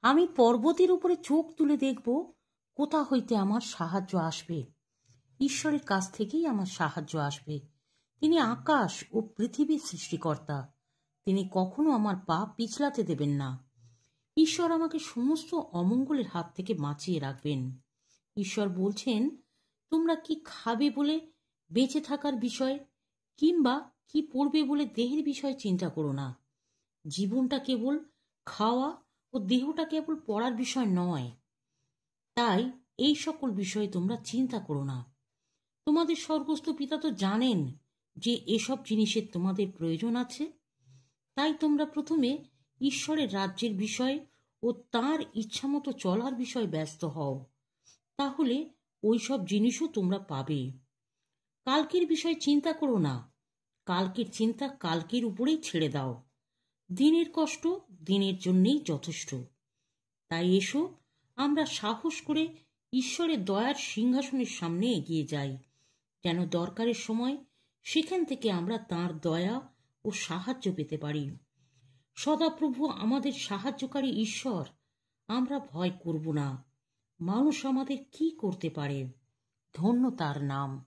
আমি পর্বতের উপরে চোখ তুলে দেখব কোথা হইতে আমার সাহায্য আসবে। ঈশ্বরের কাছ থেকেই আমার সাহায্য আসবে। তিনি আকাশ ও পৃথিবীর সৃষ্টিকর্তা। তিনি কখনো আমার পা পিছলাতে দেবেন না। ঈশ্বর আমাকে সমস্ত অমঙ্গলের হাত থেকে বাঁচিয়ে রাখবেন। ঈশ্বর বলছেন, তোমরা কি খাবে বলে বেঁচে থাকার বিষয় কিংবা কি পড়বে বলে দেহের বিষয় চিন্তা করো না। জীবনটা কেবল খাওয়া ও দেহটা কেবল পড়ার বিষয় নয়। তাই এই সকল বিষয়ে তোমরা চিন্তা করো না। তোমাদের স্বর্গস্থ পিতা তো জানেন যে এসব জিনিসের তোমাদের প্রয়োজন আছে। তাই তোমরা প্রথমে ঈশ্বরের রাজ্যের বিষয় ও তাঁর ইচ্ছামতো চলার বিষয়ে ব্যস্ত হও, তাহলে ওই সব জিনিসও তোমরা পাবে। কালকের বিষয় চিন্তা করো না, কালকের চিন্তা কালকের উপরেই ছেড়ে দাও। দিনের কষ্ট দিনের জন্যেই যথেষ্ট। তাই এসো, আমরা সাহস করে ঈশ্বরের দয়ার সিংহাসনের সামনে এগিয়ে যাই, যেন দরকারের সময় সেখান থেকে আমরা তাঁর দয়া ও সাহায্য পেতে পারি। সদাপ্রভু আমাদের সাহায্যকারী ঈশ্বর, আমরা ভয় করব না। মানুষ আমাদের কি করতে পারে? ধন্য তার নাম।